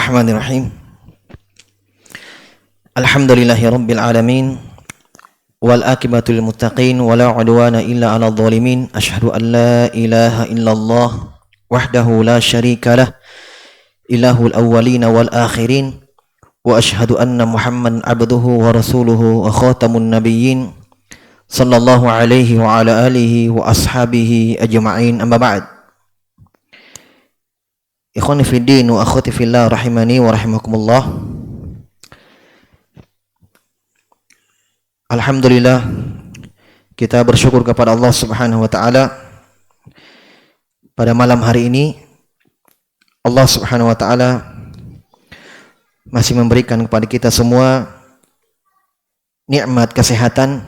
Bismillahirrahmanirrahim. Alhamdulillahirabbil alamin wal aqibatu lil muttaqin wala udwana illa 'alal zalimin. Asyhadu an la ilaha illallah wahdahu la syarikalah ilahul awwalin wal akhirin wa asyhadu anna Muhammadan abduhu wa rasuluhu wa khatamun nabiyyin sallallahu alaihi wa ala alihi wa ashabihi ajma'in. Amma ba'd. Ikhwani fid din wa akhwati fillah rahimani wa rahimakumullah. Alhamdulillah, kita bersyukur kepada Allah Subhanahu wa taala. Pada malam hari ini Allah Subhanahu wa taala masih memberikan kepada kita semua nikmat kesehatan.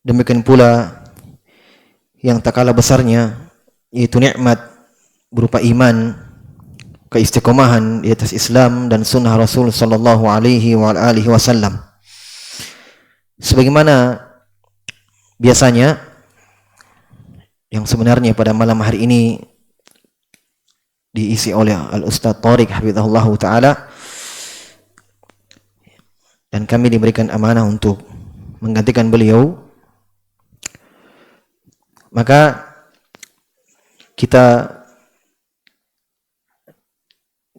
Demikian pula yang tak kalah besarnya, yaitu nikmat berupa iman, keistiqomahan di atas Islam dan sunnah Rasul sallallahu alaihi wa alihi wasallam. Sebagaimana biasanya, yang sebenarnya pada malam hari ini diisi oleh Al-Ustaz Thariq hafizahullah taala, dan kami diberikan amanah untuk menggantikan beliau. Maka kita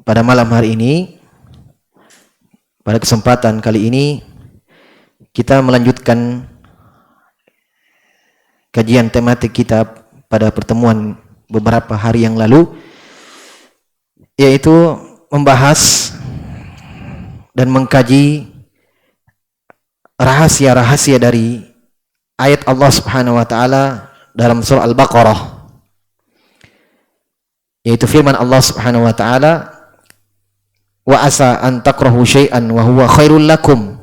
pada malam hari ini, pada kesempatan kali ini, kita melanjutkan kajian tematik kita pada pertemuan beberapa hari yang lalu, yaitu membahas dan mengkaji rahasia-rahasia dari ayat Allah Subhanahu wa taala dalam surah Al-Baqarah, yaitu firman Allah Subhanahu wa taala, wa asa an takrahu syai'an wa huwa khairul lakum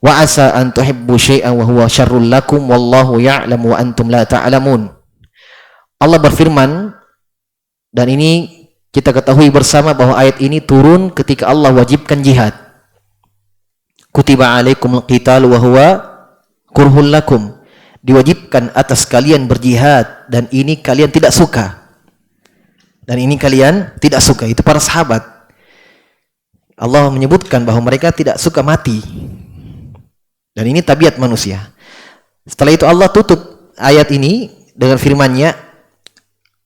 wa asa an tuhibbu syai'an wa huwa syarrul lakum wallahu ya'lamu wa antum la ta'lamun. Allah berfirman, dan ini kita ketahui bersama bahwa ayat ini turun ketika Allah wajibkan jihad. Kutiba alaikumul qital wa huwa kurhul lakum. Diwajibkan atas kalian berjihad dan ini kalian tidak suka. Dan ini kalian tidak suka. Itu para sahabat. Allah menyebutkan bahwa mereka tidak suka mati. Dan ini tabiat manusia. Setelah itu Allah tutup ayat ini dengan firman-Nya,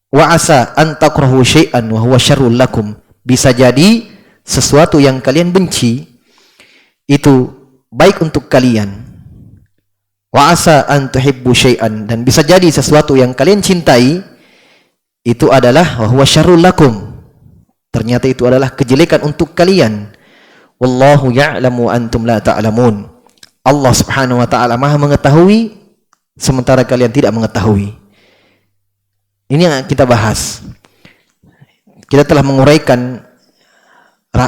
wa asa an takrahu syai'an wa huwa syarrul lakum. Bisa jadi sesuatu yang kalian benci itu baik untuk kalian. Wa asa an tuhibbu syai'an, dan bisa jadi sesuatu yang kalian cintai itu adalah wa huwa syarrul lakum. Ternyata itu adalah kejelekan untuk kalian. Wallahu ya'lamu antum la ta'lamun. Allah Subhanahu wa taala Maha mengetahui sementara kalian tidak mengetahui. Ini yang kita bahas. Kita telah menguraikan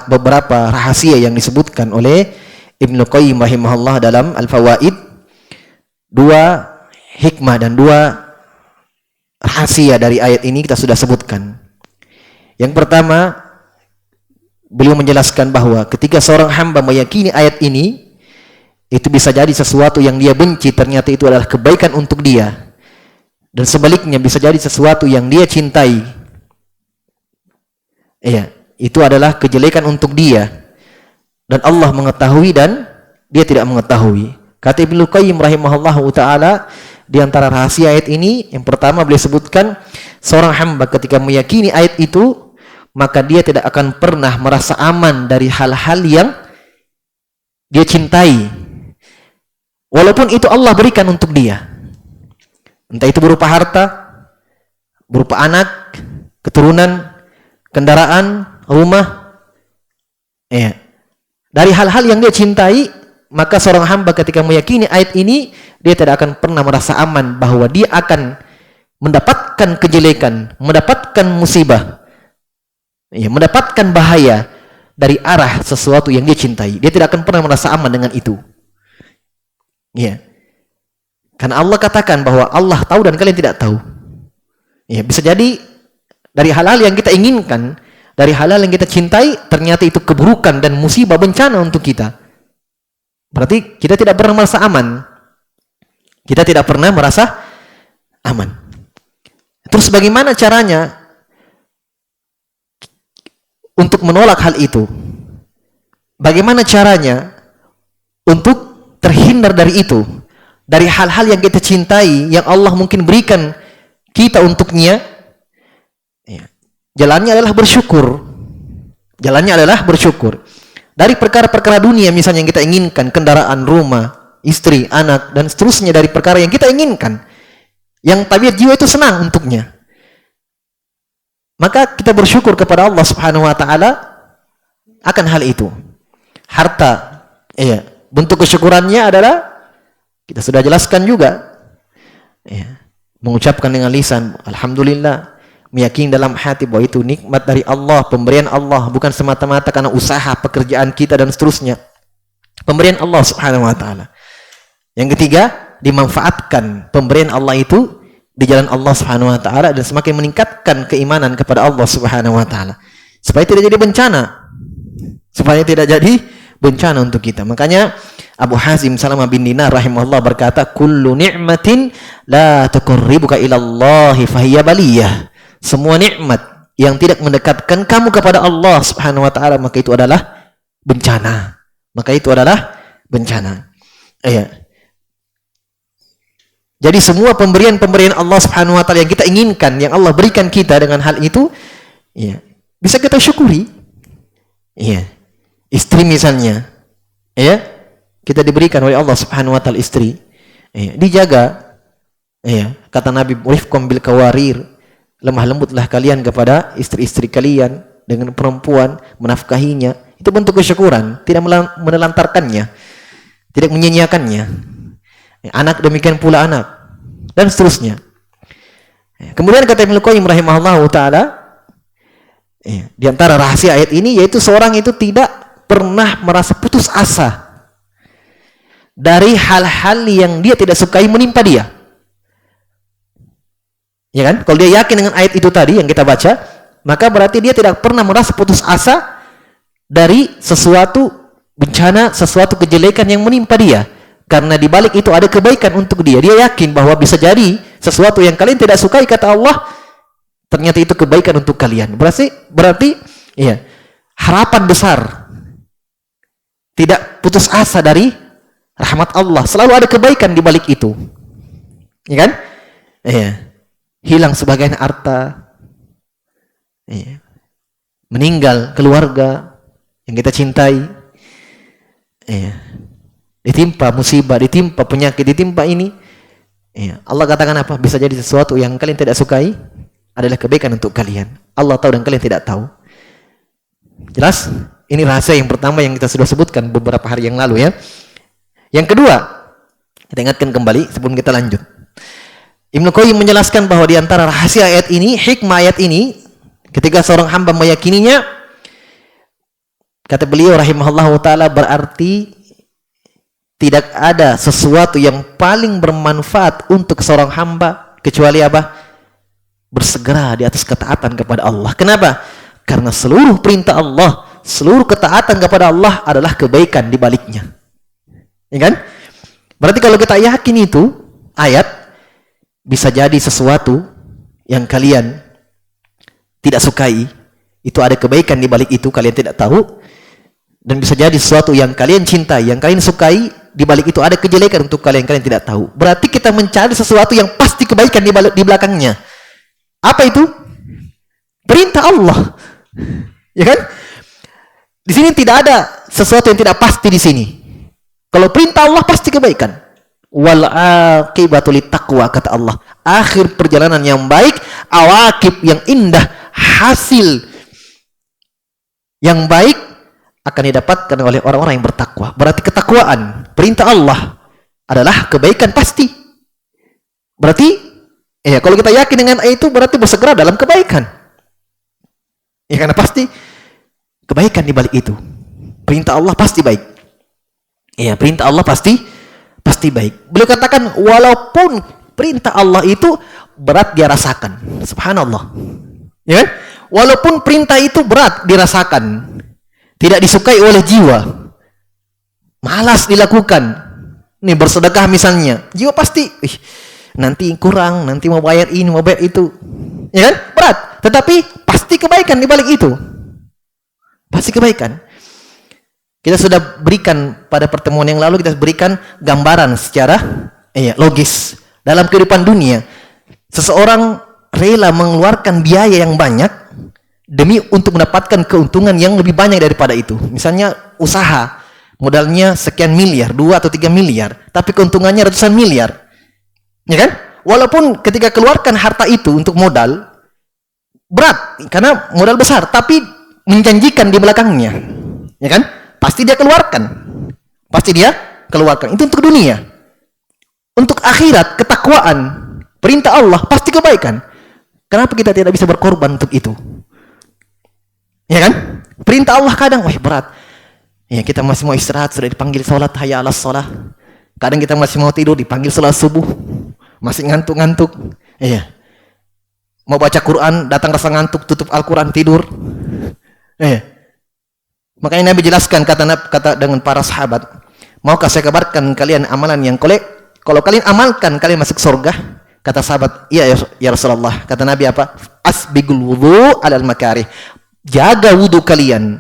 beberapa rahasia yang disebutkan oleh Ibnu Qayyim rahimahullah dalam Al-Fawaid. Dua hikmah dan dua rahasia dari ayat ini kita sudah sebutkan. Yang pertama, beliau menjelaskan bahwa ketika seorang hamba meyakini ayat ini, itu bisa jadi sesuatu yang dia benci ternyata itu adalah kebaikan untuk dia. Dan sebaliknya bisa jadi sesuatu yang dia cintai, itu adalah kejelekan untuk dia. Dan Allah mengetahui dan dia tidak mengetahui. Kata Ibnu Qayyim rahimahullahu taala, di antara rahasia ayat ini, yang pertama beliau sebutkan, seorang hamba ketika meyakini ayat itu, maka dia tidak akan pernah merasa aman dari hal-hal yang dia cintai, walaupun itu Allah berikan untuk dia. Entah itu berupa harta, berupa anak, keturunan, kendaraan, rumah. Dari hal-hal yang dia cintai, maka seorang hamba ketika meyakini ayat ini, dia tidak akan pernah merasa aman bahwa dia akan mendapatkan kejelekan, mendapatkan musibah, mendapatkan bahaya dari arah sesuatu yang dia cintai. Dia tidak akan pernah merasa aman dengan itu. Karena Allah katakan bahwa Allah tahu dan kalian tidak tahu. Bisa jadi dari hal-hal yang kita inginkan, dari hal-hal yang kita cintai, ternyata itu keburukan dan musibah, bencana untuk kita. Berarti kita tidak pernah merasa aman. Kita tidak pernah merasa aman. Terus bagaimana caranya untuk menolak hal itu. Bagaimana caranya untuk terhindar dari itu, dari hal-hal yang kita cintai, yang Allah mungkin berikan kita untuknya? Jalannya adalah bersyukur. Jalannya adalah bersyukur. Dari perkara-perkara dunia misalnya yang kita inginkan, kendaraan, rumah, istri, anak, dan seterusnya, dari perkara yang kita inginkan, yang tabiat jiwa itu senang untuknya, maka kita bersyukur kepada Allah Subhanahu wa taala akan hal itu. Harta, bentuk kesyukurannya adalah kita sudah jelaskan juga. Mengucapkan dengan lisan alhamdulillah, meyakini dalam hati bahwa itu nikmat dari Allah, pemberian Allah, bukan semata-mata karena usaha pekerjaan kita dan seterusnya. Pemberian Allah Subhanahu wa taala. Yang ketiga, dimanfaatkan pemberian Allah itu di jalan Allah Subhanahu wa taala dan semakin meningkatkan keimanan kepada Allah Subhanahu wa taala. Supaya tidak jadi bencana. Supaya tidak jadi bencana untuk kita. Makanya Abu Hazim Salamah bin Dinar rahimahullah berkata, "Kullu ni'matin la tuqarribuka ila Allah fahiya baliyah." Semua nikmat yang tidak mendekatkan kamu kepada Allah Subhanahu wa taala, maka itu adalah bencana. Maka itu adalah bencana. Jadi semua pemberian-pemberian Allah Subhanahu wa taala yang kita inginkan, yang Allah berikan kita, dengan hal itu bisa kita syukuri. Istri misalnya, kita diberikan oleh Allah Subhanahu wa taala istri, dijaga. Kata Nabi, "Rifqam bil kawarir." Lemah lembutlah kalian kepada istri-istri kalian dengan perempuan, menafkahinya. Itu bentuk kesyukuran, tidak menelantarkannya, tidak menyia-nyiakannya. Anak demikian pula anak, dan seterusnya. Kemudian kata Ibnu Qayyim rahimahullahu taala, di antara rahasia ayat ini yaitu seorang itu tidak pernah merasa putus asa dari hal-hal yang dia tidak sukai menimpa dia. Ya kan? Kalau dia yakin dengan ayat itu tadi yang kita baca, maka berarti dia tidak pernah merasa putus asa dari sesuatu bencana, sesuatu kejelekan yang menimpa dia. Karena di balik itu ada kebaikan untuk dia. Dia yakin bahwa bisa jadi sesuatu yang kalian tidak sukai, kata Allah, ternyata itu kebaikan untuk kalian. Berarti harapan besar. Tidak putus asa dari rahmat Allah. Selalu ada kebaikan di balik itu. Ya kan? Hilang sebagian harta, meninggal keluarga yang kita cintai, ditimpa musibah, ditimpa penyakit, ditimpa ini, Allah katakan apa? Bisa jadi sesuatu yang kalian tidak sukai adalah kebaikan untuk kalian. Allah tahu dan kalian tidak tahu. Jelas? Ini rahasia yang pertama yang kita sudah sebutkan beberapa hari yang lalu, ya. Yang kedua, kita ingatkan kembali sebelum kita lanjut. Ibnu Qayyim menjelaskan bahwa di antara rahasia ayat ini, hikmah ayat ini, ketika seorang hamba meyakininya, kata beliau rahimahullahu taala, berarti tidak ada sesuatu yang paling bermanfaat untuk seorang hamba kecuali apa? Bersegera di atas ketaatan kepada Allah. Kenapa? Karena seluruh perintah Allah, seluruh ketaatan kepada Allah adalah kebaikan di baliknya. Ya kan? Berarti kalau kita yakin itu ayat, bisa jadi sesuatu yang kalian tidak sukai, itu ada kebaikan di balik itu, kalian tidak tahu. Dan bisa jadi sesuatu yang kalian cintai, yang kalian sukai, di balik itu ada kejelekan untuk kalian tidak tahu. Berarti kita mencari sesuatu yang pasti kebaikan di belakangnya. Apa itu? Perintah Allah. Ya kan? Di sini tidak ada sesuatu yang tidak pasti di sini. Kalau perintah Allah pasti kebaikan. Wal aqibatu littaqwa, kata Allah. Akhir perjalanan yang baik, awakib yang indah, hasil yang baik akan didapatkan oleh orang-orang yang bertakwa. Berarti ketakwaan, perintah Allah adalah kebaikan pasti. Berarti kalau kita yakin dengan itu, berarti bersegera dalam kebaikan. Ya, karena pasti kebaikan di balik itu. Perintah Allah pasti baik. Perintah Allah pasti baik. Beliau katakan, walaupun perintah Allah itu berat dia rasakan. Subhanallah. Ya kan? Walaupun perintah itu berat dirasakan, tidak disukai oleh jiwa, malas dilakukan. Nih bersedekah misalnya, jiwa pasti, nanti kurang, nanti mau bayar ini, mau bayar itu. Ya kan? Berat. Tetapi pasti kebaikan di balik itu. Pasti kebaikan. Kita sudah berikan pada pertemuan yang lalu, kita berikan gambaran secara logis. Dalam kehidupan dunia, seseorang rela mengeluarkan biaya yang banyak demi untuk mendapatkan keuntungan yang lebih banyak daripada itu. Misalnya usaha, modalnya sekian miliar, 2 atau 3 miliar, tapi keuntungannya ratusan miliar. Ya kan? Walaupun ketika keluarkan harta itu untuk modal, berat, karena modal besar, tapi menjanjikan di belakangnya. Ya kan? Pasti dia keluarkan. Pasti dia keluarkan. Itu untuk dunia. Untuk akhirat, ketakwaan, perintah Allah, pasti kebaikan. Kenapa kita tidak bisa berkorban untuk itu? Ya kan? Perintah Allah kadang, berat. Ya, kita masih mau istirahat, sudah dipanggil sholat, hayya alas sholah. Kadang kita masih mau tidur, dipanggil sholat subuh. Masih ngantuk-ngantuk. Iya. Mau baca Quran, datang rasa ngantuk, tutup Al-Quran, tidur. Iya. Makanya Nabi jelaskan, kata dengan para sahabat, maukah saya kabarkan kalian amalan yang kalau kalian amalkan, kalian masuk surga? Kata sahabat, iya ya Rasulullah. Kata Nabi apa? Asbigul wudu alal makarih. Jaga wudu kalian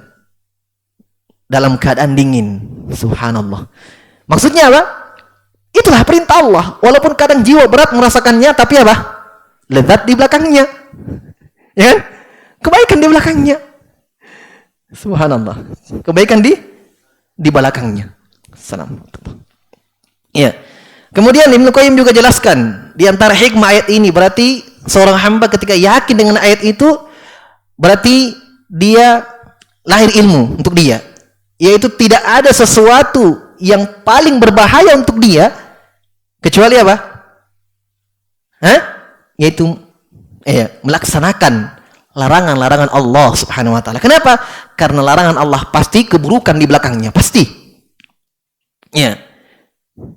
dalam keadaan dingin. Subhanallah. Maksudnya apa? Itulah perintah Allah. Walaupun kadang jiwa berat merasakannya, tapi apa? Lezat di belakangnya. Ya kan? Kebaikan di belakangnya. Subhanallah. Kebaikan di belakangnya. Assalamualaikum. Ya. Kemudian Ibnu Qayyim juga jelaskan di antara hikmah ayat ini, berarti seorang hamba ketika yakin dengan ayat itu, berarti dia lahir ilmu untuk dia, yaitu tidak ada sesuatu yang paling berbahaya untuk dia kecuali apa? Yaitu melaksanakan larangan-larangan Allah Subhanahu wa taala. Kenapa? Karena larangan Allah pasti keburukan di belakangnya, pasti. Ya.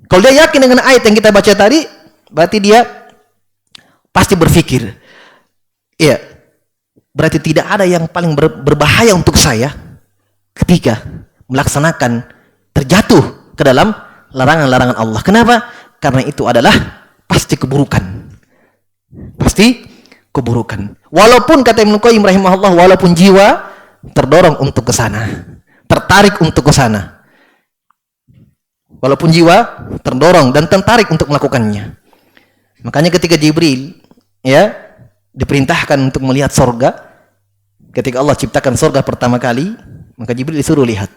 Kalau dia yakin dengan ayat yang kita baca tadi, berarti dia pasti berpikir, ya, berarti tidak ada yang paling berbahaya untuk saya ketika melaksanakan terjatuh ke dalam larangan-larangan Allah. Kenapa? Karena itu adalah pasti keburukan. Pasti keburukan. Walaupun kata Ibnu Qayyim rahimahullah, walaupun jiwa terdorong untuk ke sana, tertarik untuk ke sana. Walaupun jiwa terdorong dan tertarik untuk melakukannya. Makanya ketika Jibril diperintahkan untuk melihat sorga, ketika Allah ciptakan sorga pertama kali, maka Jibril disuruh lihat.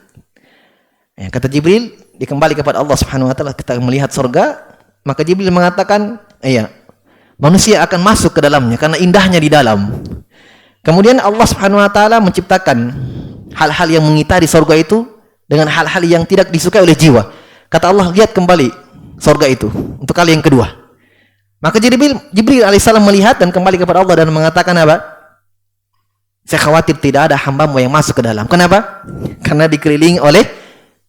Kata Jibril, dikembali kepada Allah Subhanahu wa taala, kita melihat sorga, maka Jibril mengatakan, manusia akan masuk ke dalamnya karena indahnya di dalam. Kemudian Allah Subhanahu wa taala menciptakan hal-hal yang mengitari sorga itu dengan hal-hal yang tidak disukai oleh jiwa. Kata Allah, lihat kembali sorga itu untuk kali yang kedua. Maka Jibril alaihissalam melihat dan kembali kepada Allah dan mengatakan apa? Saya khawatir tidak ada hambamu yang masuk ke dalam. Kenapa? Karena dikelilingi oleh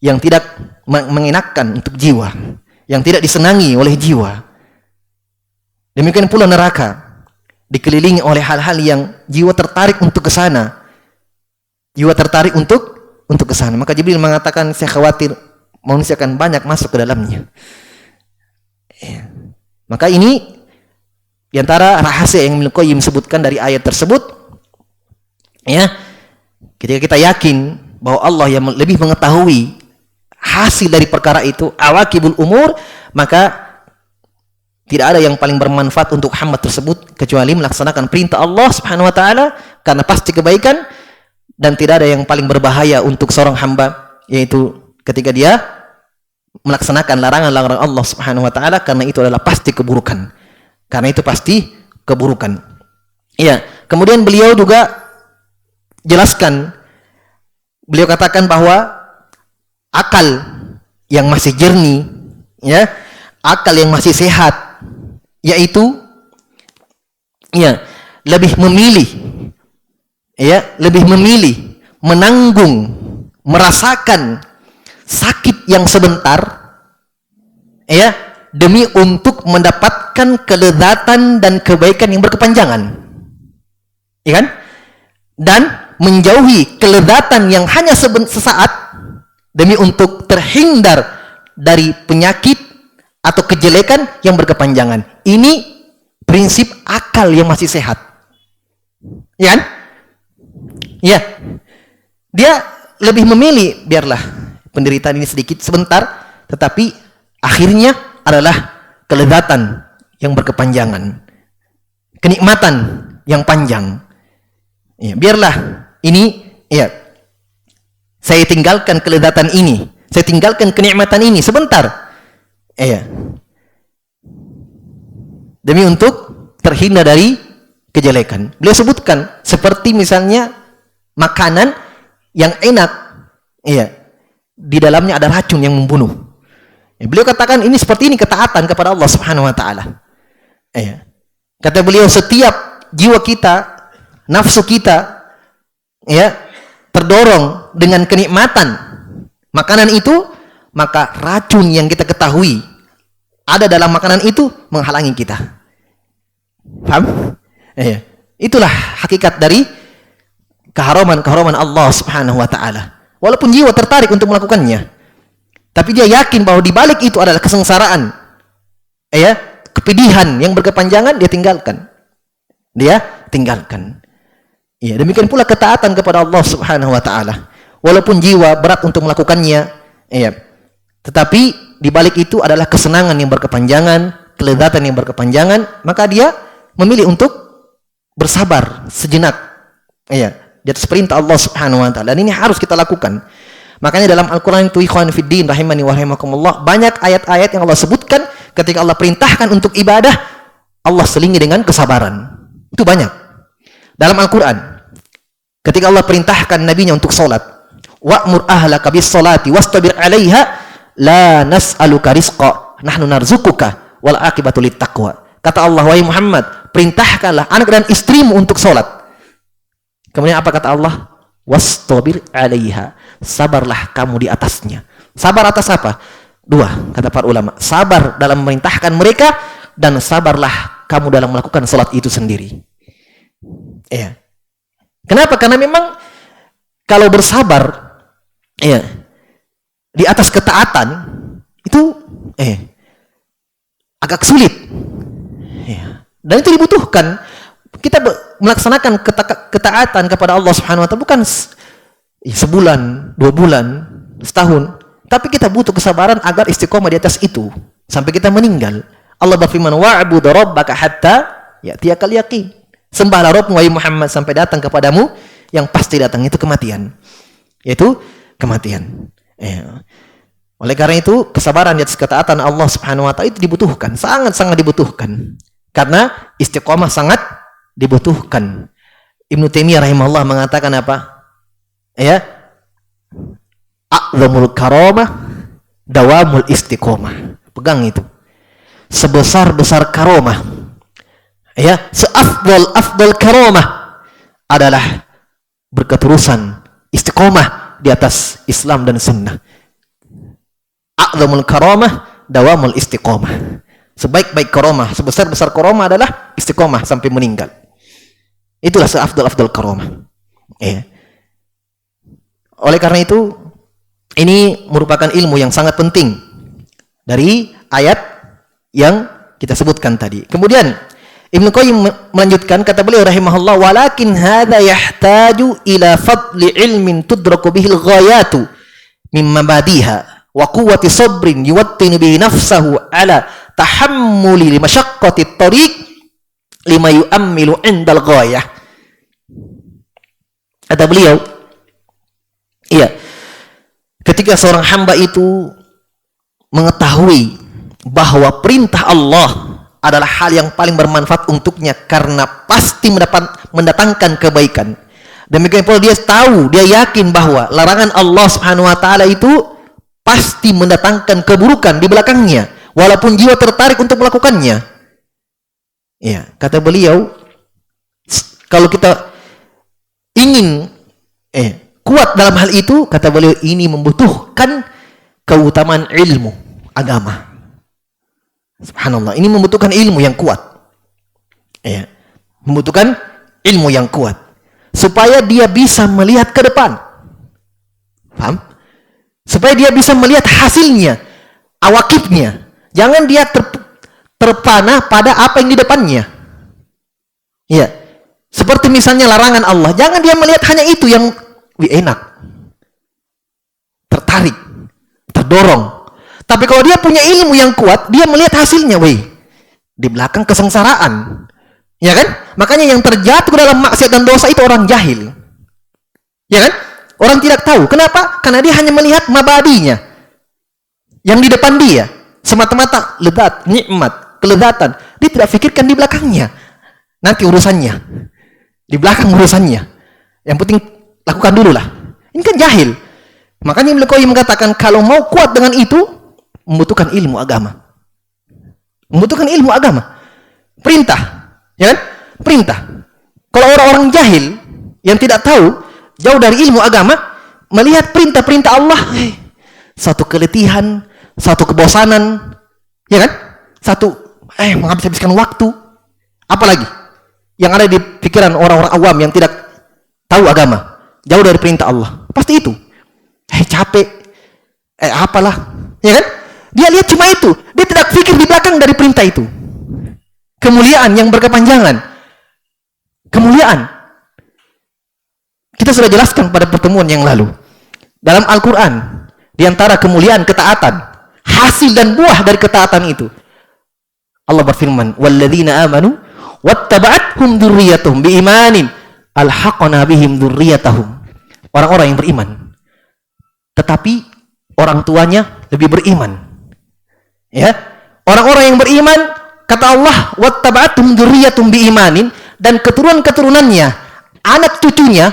yang tidak mengenakkan untuk jiwa, yang tidak disenangi oleh jiwa. Demikian pula neraka, dikelilingi oleh hal-hal yang jiwa tertarik untuk ke sana. Jiwa tertarik untuk ke sana. Maka Jibril mengatakan, saya khawatir manusia akan banyak masuk ke dalamnya. Maka ini diantara rahasia yang Ibnu Qayyim sebutkan dari ayat tersebut. Ketika kita yakin bahwa Allah yang lebih mengetahui hasil dari perkara itu, awakibul umur, maka tidak ada yang paling bermanfaat untuk hamba tersebut kecuali melaksanakan perintah Allah Subhanahu wa taala, karena pasti kebaikan, dan tidak ada yang paling berbahaya untuk seorang hamba, yaitu ketika dia melaksanakan larangan-larangan Allah Subhanahu wa taala, karena itu adalah pasti keburukan. Karena itu pasti keburukan. Kemudian beliau juga jelaskan, beliau katakan bahwa akal yang masih jernih, akal yang masih sehat, yaitu lebih memilih menanggung, merasakan sakit yang sebentar, demi untuk mendapatkan kelezatan dan kebaikan yang berkepanjangan, dan menjauhi kelezatan yang hanya sesaat demi untuk terhindar dari penyakit atau kejelekan yang berkepanjangan. Ini prinsip akal yang masih sehat, dia lebih memilih biarlah penderitaan ini sedikit sebentar, tetapi akhirnya adalah kelezatan yang berkepanjangan, kenikmatan yang panjang. Ya, biarlah ini, ya, saya tinggalkan kelezatan ini, saya tinggalkan kenikmatan ini sebentar, ya, demi untuk terhindar dari kejelekan. Beliau sebutkan seperti misalnya makanan yang enak, ya, di dalamnya ada racun yang membunuh. Ya, beliau katakan ini seperti ini ketaatan kepada Allah Subhanahu wa taala. Ya. Kata beliau, setiap jiwa kita, nafsu kita, ya, terdorong dengan kenikmatan makanan itu, maka racun yang kita ketahui ada dalam makanan itu menghalangi kita. Paham? Ya. Itulah hakikat dari keharaman Allah Subhanahu wa taala. Walaupun jiwa tertarik untuk melakukannya, tapi dia yakin bahwa di balik itu adalah kesengsaraan, ya, kepedihan yang berkepanjangan, dia tinggalkan. Dia tinggalkan. Ya, demikian pula ketaatan kepada Allah Subhanahu wa taala. Walaupun jiwa berat untuk melakukannya, ya, tetapi di balik itu adalah kesenangan yang berkepanjangan, kelezatan yang berkepanjangan, maka dia memilih untuk bersabar sejenak, ya, di atas perintah Allah Subhanahu wa taala. Dan ini harus kita lakukan. Makanya dalam Al-Qur'an itu, ikhwan fiddin rahimani wa rahimakumullah, banyak ayat-ayat yang Allah sebutkan ketika Allah perintahkan untuk ibadah, Allah selingi dengan kesabaran. Itu banyak. Dalam Al-Qur'an, ketika Allah perintahkan nabinya untuk salat, wa'mur ahlaka bis salati wastabir 'alaiha la nas'aluka rizqa nahnu narzuquka wal 'aqibatu lit taqwa. Kata Allah, wahai Muhammad, perintahkanlah anak dan istrimu untuk salat. Kemudian apa kata Allah? Wastabir 'alaiha. Sabarlah kamu di atasnya. Sabar atas apa? Dua, kata para ulama. Sabar dalam memerintahkan mereka, dan sabarlah kamu dalam melakukan salat itu sendiri. Ya. Kenapa? Karena memang kalau bersabar, ya, di atas ketaatan itu agak sulit. Ya. Dan itu dibutuhkan. Kita melaksanakan ketaatan kepada Allah Subhanahu wa taala bukan sebulan, 2 bulan, setahun, tapi kita butuh kesabaran agar istiqomah di atas itu sampai kita meninggal. Allah berfirman, wa'bud rabbaka hatta ya'tiyakal yaqin. Sembahlah Rabbmu wahai Muhammad sampai datang kepadamu yang pasti datang, itu kematian. Yaitu kematian. Oleh karena itu, kesabaran di atas ketaatan Allah Subhanahu wa taala itu dibutuhkan, sangat-sangat dibutuhkan. Karena istiqomah sangat dibutuhkan. Ibnu Taimiyah rahimahullah mengatakan apa? Ya, a'zamul karamah dawamul istiqomah. Pegang itu. Sebesar-besar karamah, ya, seafdal karamah adalah berketerusan istiqomah di atas Islam dan sunnah. A'zamul karamah dawamul istiqomah. Sebaik-baik karamah, sebesar-besar karamah adalah istiqomah sampai meninggal. Itulah seafdal karamah. Ya. Oleh karena itu, ini merupakan ilmu yang sangat penting dari ayat yang kita sebutkan tadi. Kemudian Ibnu Qayyim melanjutkan, kata beliau rahimahullah, walakin hadza yahtaju ila fadli ilmin tudraku bihil ghayatu mimma badiha wa quwwati sabrin yuwattinu bihi nafsahu ala tahammuli li masyaqqati tariq lima yu'ammilu indal ghayah. Kata beliau, iya, ketika seorang hamba itu mengetahui bahwa perintah Allah adalah hal yang paling bermanfaat untuknya karena pasti mendatangkan kebaikan. Demikian pula dia tahu, dia yakin bahwa larangan Allah Subhanahu wa taala itu pasti mendatangkan keburukan di belakangnya, walaupun jiwa tertarik untuk melakukannya. Ya, kata beliau, kalau kita ingin kuat dalam hal itu, kata beliau, ini membutuhkan keutamaan ilmu agama. Subhanallah, ini membutuhkan ilmu yang kuat. Ya, membutuhkan ilmu yang kuat supaya dia bisa melihat ke depan. Paham? Supaya dia bisa melihat hasilnya, awakibnya. Jangan dia terpana pada apa yang di depannya. Ya. Seperti misalnya larangan Allah, jangan dia melihat hanya itu yang enak. tertarik, terdorong. Tapi kalau dia punya ilmu yang kuat, dia melihat hasilnya, weh, di belakang kesengsaraan. Ya kan? Makanya yang terjatuh dalam maksiat dan dosa itu orang jahil. Ya kan? Orang tidak tahu. Kenapa? Karena dia hanya melihat mabadinya. Yang di depan dia. Semata-mata lezat, nikmat, kelezatan. Dia tidak pikirkan di belakangnya. Nanti urusannya. Di belakang urusannya. Yang penting lakukan dulu lah. Ini kan jahil. Makanya Ibnu Qayyim mengatakan, kalau mau kuat dengan itu, membutuhkan ilmu agama. Membutuhkan ilmu agama. Perintah. Ya kan? Perintah. Kalau orang-orang jahil yang tidak tahu, jauh dari ilmu agama, melihat perintah-perintah Allah, satu keletihan, satu kebosanan, ya kan? Satu menghabiskan waktu. Apalagi yang ada di pikiran orang-orang awam yang tidak tahu agama, jauh dari perintah Allah. Pasti itu. Capek. Apalah, ya kan? Dia lihat cuma itu. Dia tidak pikir di belakang dari perintah itu. Kemuliaan yang berkepanjangan. Kemuliaan. Kita sudah jelaskan pada pertemuan yang lalu. Dalam Al-Quran, di antara kemuliaan ketaatan, hasil dan buah dari ketaatan itu, Allah berfirman, "Walladzina amanu wattaba'athum dzurriyyatuhum biimanin alhaqna bihim dzurriyyatahum." Orang-orang yang beriman, tetapi orang tuanya lebih beriman. Ya, orang-orang yang beriman, kata Allah, wattaba'athum dzurriyyatuhum biimanin, dan keturunan-keturunannya, anak cucunya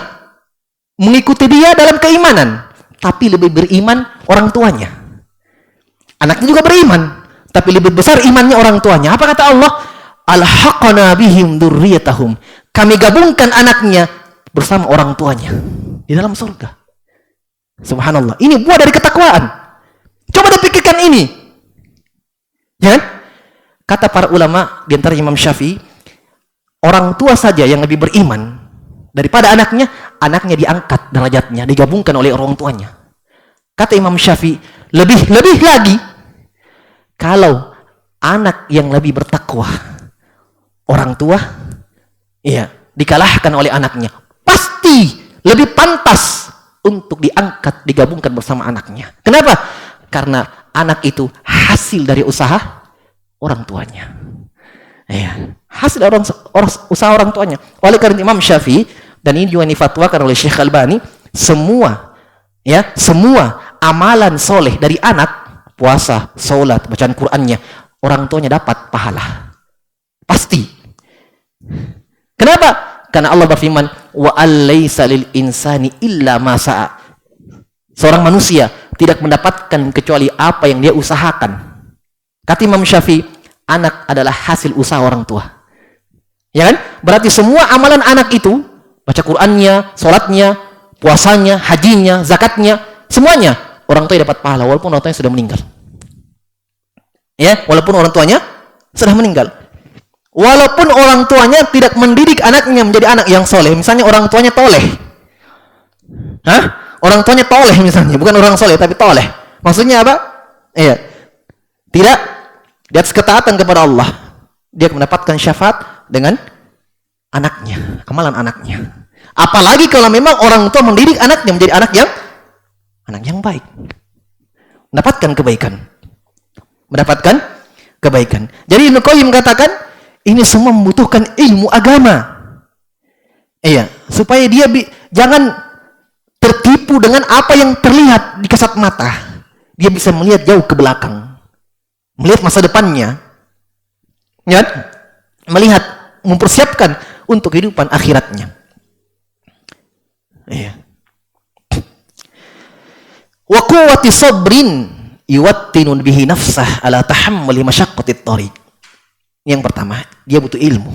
mengikuti dia dalam keimanan, tapi lebih beriman orang tuanya. Anaknya juga beriman, tapi lebih besar imannya orang tuanya. Apa kata Allah? Alhaqna bihim dzurriyyatahum. Kami gabungkan anaknya bersama orang tuanya di dalam surga. Subhanallah. Ini buah dari ketakwaan. Coba dipikirkan ini. Ya? Kata para ulama, di antara Imam Syafi'i, orang tua saja yang lebih beriman daripada anaknya, anaknya diangkat derajatnya, digabungkan oleh orang tuanya. Kata Imam Syafi'i, lebih lagi kalau anak yang lebih bertakwa, orang tua dikalahkan oleh anaknya, pasti lebih pantas untuk diangkat, digabungkan bersama anaknya. Kenapa? Karena anak itu hasil dari usaha orang tuanya. Hasil usaha orang tuanya. Oleh karena Imam Syafi'i, dan ini juga difatwakan oleh Syekh Albani, semua amalan soleh dari anak, puasa, sholat, bacaan Qur'annya, orang tuanya dapat pahala. Pasti. Kenapa? Karena Allah berfirman, wa allaysa lil insani illa ma sa'a. Seorang manusia tidak mendapatkan kecuali apa yang dia usahakan. Kata Imam Syafi'i, anak adalah hasil usaha orang tua. Ya kan? Berarti semua amalan anak itu, baca Qur'annya, sholatnya, puasanya, hajinya, zakatnya, semuanya orang tua dapat pahala walaupun orang tuanya sudah meninggal. Ya, walaupun orang tuanya sudah meninggal. Walaupun orang tuanya tidak mendidik anaknya menjadi anak yang soleh. Misalnya orang tuanya toleh. Orang tuanya toleh misalnya, bukan orang soleh tapi toleh. Maksudnya apa? Tidak di atas ketaatan kepada Allah. Dia mendapatkan syafaat dengan anaknya, amalan anaknya. Apalagi kalau memang orang tua mendidik anaknya menjadi anak yang baik. Mendapatkan kebaikan. Jadi Ibnu Qayyim katakan, ini semua membutuhkan ilmu agama. Supaya dia jangan tertipu dengan apa yang terlihat di kasat mata. Dia bisa melihat jauh ke belakang. Melihat masa depannya. Ya? Melihat, mempersiapkan untuk kehidupan akhiratnya. Wa quwwati sabrin yuwattinun bihi nafsah ala tahammuli masyaqqatit thariq. Yang pertama, dia butuh ilmu.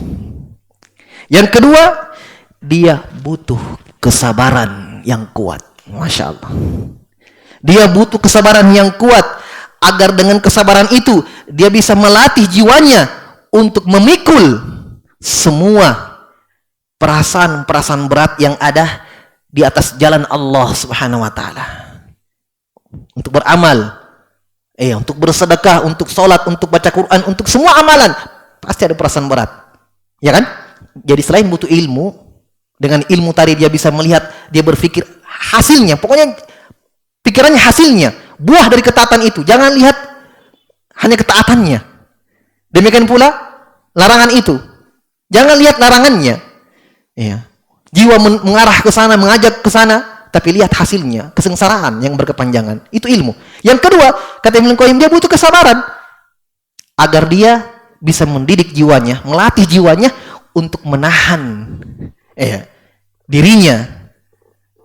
Yang kedua, dia butuh kesabaran yang kuat. Masya Allah. Dia butuh kesabaran yang kuat, agar dengan kesabaran itu dia bisa melatih jiwanya untuk memikul semua perasaan-perasaan berat yang ada di atas jalan Allah Subhanahu wa taala. Untuk beramal, untuk bersedekah, untuk sholat, untuk baca Quran, untuk semua amalan pasti ada perasaan berat. Ya kan? Jadi selain butuh ilmu, dengan ilmu tadi dia bisa melihat, dia berpikir hasilnya. Pokoknya pikirannya hasilnya, buah dari ketaatan itu. Jangan lihat hanya ketaatannya. Demikian pula larangan itu. Jangan lihat larangannya. Ya. Jiwa mengarah ke sana, mengajak ke sana, tapi lihat hasilnya, kesengsaraan yang berkepanjangan. Itu ilmu. Yang kedua, kata Ibnu Qayyim, dia butuh kesabaran agar dia bisa mendidik jiwanya, melatih jiwanya untuk menahan dirinya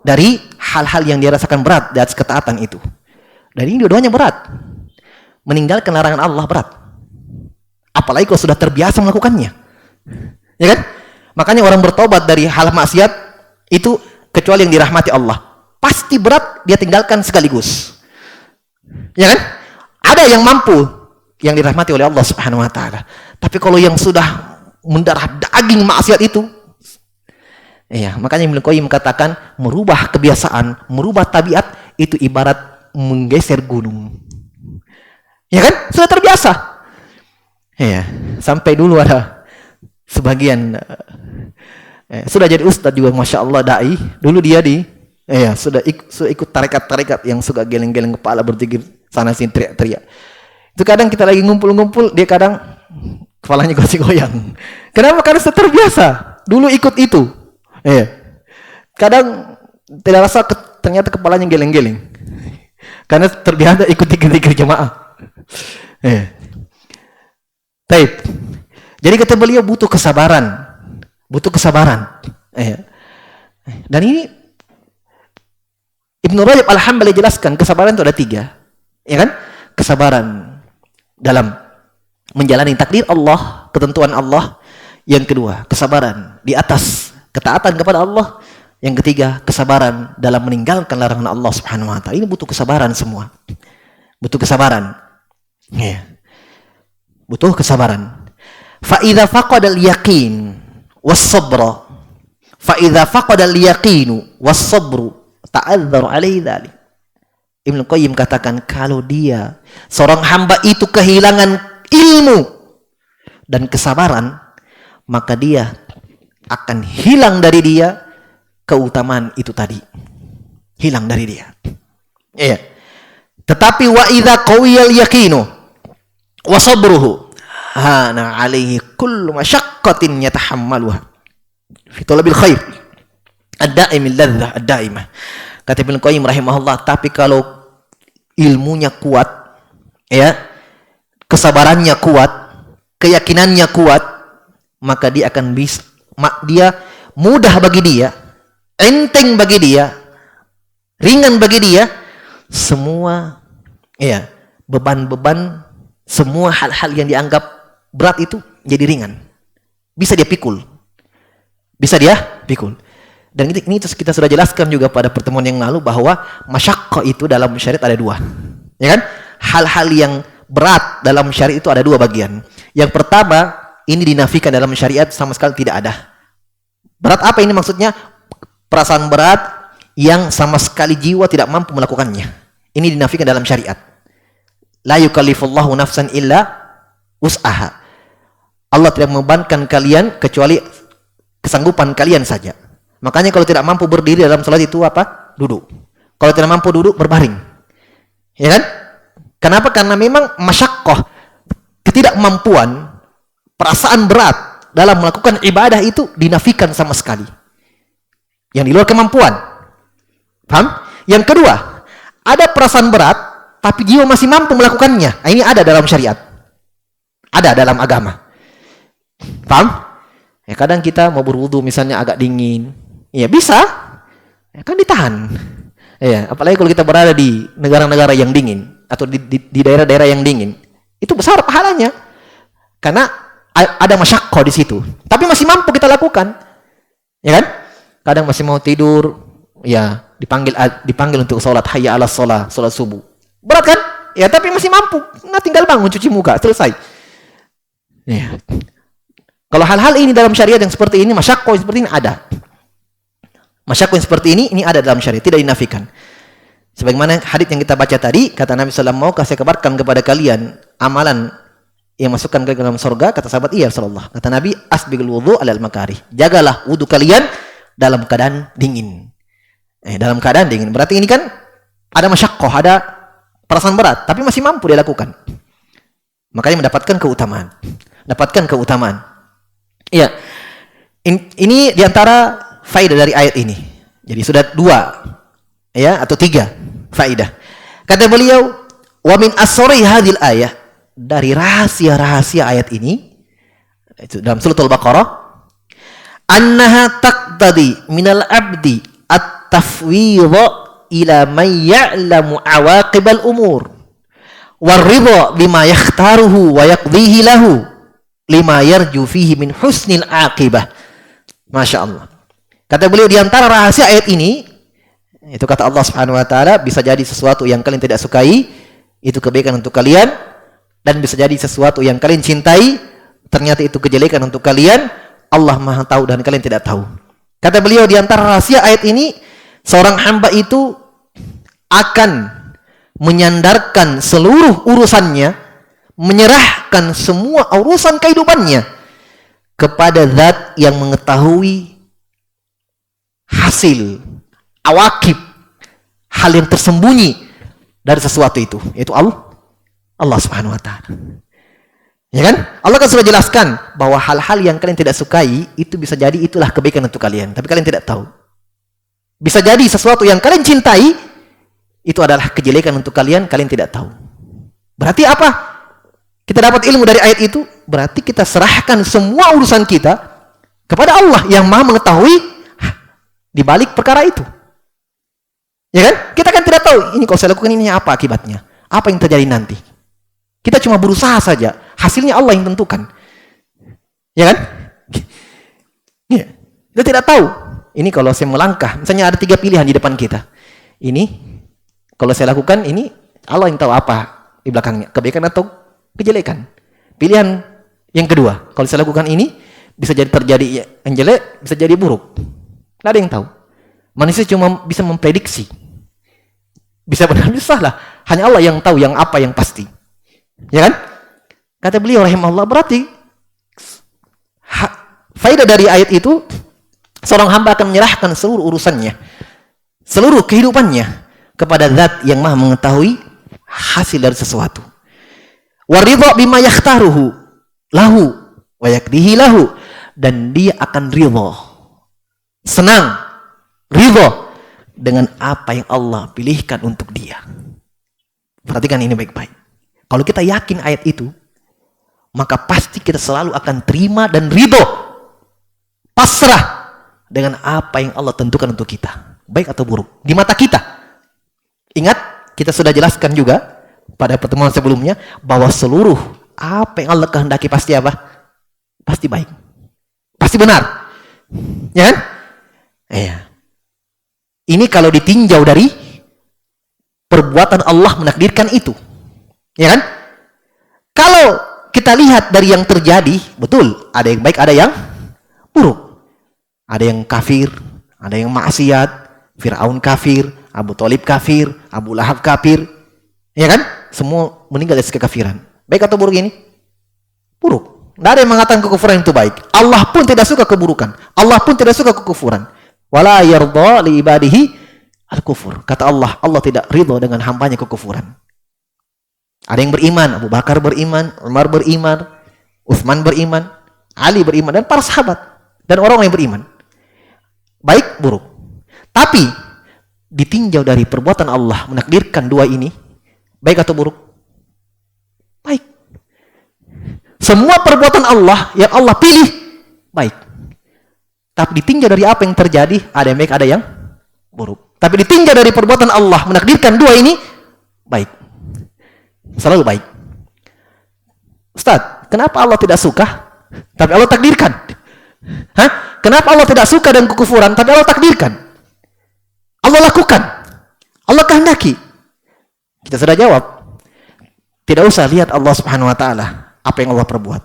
dari hal-hal yang dia rasakan berat di atas ketaatan itu. Dan ini dua-duanya berat. Meninggalkan larangan Allah berat. Apalagi kalau sudah terbiasa melakukannya. Ya kan? Makanya orang bertobat dari hal maksiat itu, kecuali yang dirahmati Allah, pasti berat dia tinggalkan sekaligus. Ya kan? Ada yang mampu, yang dirahmati oleh Allah Subhanahu wa taala. Tapi kalau yang sudah mendarah daging maksiat itu, makanya Ibnu Qayyim katakan merubah kebiasaan, merubah tabiat itu ibarat menggeser gunung. Ya kan? Sudah terbiasa. Sampai dulu ada sebagian sudah jadi ustadz juga, masya Allah, dai. Dulu dia sudah ikut tarekat-tarekat yang suka geleng-geleng kepala, berzikir sana sini, teriak-teriak. Itu kadang kita lagi ngumpul-ngumpul, dia kadang kepalanya goyang. Kenapa? Karena sudah terbiasa. Dulu ikut itu. Kadang tidak rasa ternyata kepalanya geleng-geleng. Karena terbiasa ikut zikir jemaah. Taib. Jadi kata beliau butuh kesabaran. Butuh kesabaran. Dan ini Ibnu Rajab Al-Hambali jelaskan kesabaran itu ada 3. Ya kan? Kesabaran dalam menjalani takdir Allah, ketentuan Allah. Yang kedua, kesabaran di atas ketaatan kepada Allah. Yang ketiga, kesabaran dalam meninggalkan larangan Allah Subhanahu wa taala. Ini butuh kesabaran semua. Butuh kesabaran. Butuh kesabaran. Fa idza faqada al-yaqin was-sabra, fa idza faqada al-yaqinu was-sabru ta'adzzaru alaihi dzalik. Ibnu Qayyim katakan, kalau dia seorang hamba itu kehilangan ilmu dan kesabaran, maka dia akan hilang dari dia keutamaan itu tadi. Hilang dari dia. Tetapi wa idza qawiyal yaqinu wa sabruhu hana alaihi kullu masyaqqatin yatahammaluha fi talabil khair ad-da'imil ladzah ad-da'imah. Kata Ibnu Qayyim rahimahullah, tapi kalau ilmunya kuat, kesabarannya kuat, keyakinannya kuat, maka dia akan bisa, dia mudah bagi dia, enteng bagi dia, ringan bagi dia, semua beban-beban, semua hal-hal yang dianggap berat itu jadi ringan. Bisa dia pikul. Dan ini kita sudah jelaskan juga pada pertemuan yang lalu bahwa masyaqqah itu dalam syariat ada 2. Ya kan? Hal-hal yang berat dalam syariat itu ada 2 bagian. Yang pertama, ini dinafikan dalam syariat, sama sekali tidak ada. Berat apa ini maksudnya? Perasaan berat yang sama sekali jiwa tidak mampu melakukannya. Ini dinafikan dalam syariat. La yukallifullahu nafsan illa wus'aha. Allah tidak membebankan kalian kecuali kesanggupan kalian saja. Makanya kalau tidak mampu berdiri dalam salat itu apa? Duduk. Kalau tidak mampu duduk, berbaring. Ya kan? Kenapa? Karena memang masyaqqah, ketidakmampuan, perasaan berat dalam melakukan ibadah itu dinafikan sama sekali. Yang di luar kemampuan. Paham? Yang kedua, ada perasaan berat tapi jiwa masih mampu melakukannya. Nah, ini ada dalam syariat. Ada dalam agama. Paham? Kadang kita mau berwudu misalnya agak dingin. Ya bisa. Kan ditahan. Apalagi kalau kita berada di negara-negara yang dingin atau di daerah-daerah yang dingin. Itu besar pahalanya. Karena ada masyaqqah di situ. Tapi masih mampu kita lakukan. Ya kan? Kadang masih mau tidur, dipanggil untuk sholat, hayya 'alas shalah, sholat subuh. Berat kan? Ya, tapi masih mampu. Nah, tinggal bangun, cuci muka, selesai. Ya. Kalau hal-hal ini dalam syariat yang seperti ini, masyaqqah seperti ini ada. Masyaqqah yang seperti ini ada dalam syariat, tidak dinafikan. Sebagaimana hadits yang kita baca tadi, kata Nabi SAW, mau saya kabarkan kepada kalian amalan yang masukkan ke dalam surga? Kata sahabat, iya Rasulullah. Kata Nabi, asbigul wudu alal makarih. Jagalah wudu kalian dalam keadaan dingin. Dalam keadaan dingin. Berarti ini kan ada masyaqqah, ada perasaan berat, tapi masih mampu dia lakukan. Makanya mendapatkan keutamaan. Dapatkan keutamaan. Iya. Ini diantara faedah dari ayat ini. Jadi sudah 2 ya atau 3 faedah. Kata beliau, wa min asri hadhil ayah, dari rahasia-rahasia ayat ini itu dalam surah Al-Baqarah, annaha taqtadi minal abdi at-tafwidha ila man ya'lamu awaqibal umur waridha bima yakhtaruhu wa yaqdihi lahu lima yarju fihi min husnil aqibah. Masya Allah. Kata beliau, di antara rahasia ayat ini, itu kata Allah Subhanahu wa taala, bisa jadi sesuatu yang kalian tidak sukai itu kebaikan untuk kalian, dan bisa jadi sesuatu yang kalian cintai ternyata itu kejelekan untuk kalian. Allah Maha tahu dan kalian tidak tahu. Kata beliau, di antara rahasia ayat ini, seorang hamba itu akan menyandarkan seluruh urusannya, menyerahkan semua urusan kehidupannya kepada zat yang mengetahui hasil, awakib, hal yang tersembunyi dari sesuatu itu, yaitu Allah Subhanahu wa taala. Ya kan? Allah kan sudah jelaskan bahwa hal-hal yang kalian tidak sukai itu bisa jadi itulah kebaikan untuk kalian, tapi kalian tidak tahu. Bisa jadi sesuatu yang kalian cintai itu adalah kejelekan untuk kalian, kalian tidak tahu. Berarti apa? Kita dapat ilmu dari ayat itu, berarti kita serahkan semua urusan kita kepada Allah yang Maha mengetahui di balik perkara itu. Ya kan? Kita kan tidak tahu, ini kalau saya lakukan ini apa akibatnya? Apa yang terjadi nanti? Kita cuma berusaha saja, hasilnya Allah yang tentukan. Ya kan? Ya. Kita tidak tahu. Ini kalau saya melangkah, misalnya ada 3 pilihan di depan kita. Ini, kalau saya lakukan ini, Allah yang tahu apa di belakangnya, kebaikan atau kejelekan. Pilihan yang kedua, kalau saya lakukan ini, bisa jadi terjadi yang jelek, bisa jadi buruk. Tidak ada yang tahu. Manusia cuma bisa memprediksi. Bisa benar, bisa salah. Hanya Allah yang tahu yang apa yang pasti. Ya kan? Kata beliau rahimahullah, berarti faedah dari ayat itu, seorang hamba akan menyerahkan seluruh urusannya, seluruh kehidupannya kepada zat yang Maha mengetahui hasil dari sesuatu. Waridha bima yakhtaruhu lahu wa yakdihi lahu, dan dia akan ridha, senang, ridha dengan apa yang Allah pilihkan untuk dia. Perhatikan ini baik-baik. Kalau kita yakin ayat itu, maka pasti kita selalu akan terima dan ridha, pasrah dengan apa yang Allah tentukan untuk kita, baik atau buruk di mata kita. Ingat, kita sudah jelaskan juga pada pertemuan sebelumnya bahwa seluruh apa yang Allah kehendaki pasti apa? Pasti baik. Pasti benar. Ya kan? Iya. Ini kalau ditinjau dari perbuatan Allah menakdirkan itu. Ya kan? Kalau kita lihat dari yang terjadi, betul, ada yang baik, ada yang buruk. Ada yang kafir, ada yang maksiat, Fir'aun kafir, Abu Thalib kafir, Abu Lahab kafir. Ya kan? Semua meninggal dari kekafiran. Baik atau buruk ini? Buruk. Tidak ada yang mengatakan kekufuran itu baik. Allah pun tidak suka keburukan. Allah pun tidak suka kekufuran. Wala yarda li ibadihi al-kufur. Kata Allah, Allah tidak ridha dengan hambanya kekufuran. Ada yang beriman, Abu Bakar beriman, Umar beriman, Utsman beriman, Ali beriman, dan para sahabat dan orang-orang yang beriman. Baik, buruk. Tapi ditinjau dari perbuatan Allah menakdirkan 2 ini, baik atau buruk? Baik. Semua perbuatan Allah yang Allah pilih baik. Tapi ditinjau dari apa yang terjadi, ada yang baik, ada yang buruk. Tapi ditinjau dari perbuatan Allah menakdirkan 2 ini baik. Selalu baik. Ustaz, kenapa Allah tidak suka tapi Allah takdirkan? Hah? Kenapa Allah tidak suka dengan kekufuran tapi Allah takdirkan? Allah lakukan, Allah kehendaki. Kita sudah jawab. Tidak usah lihat Allah Subhanahu wa taala apa yang Allah perbuat.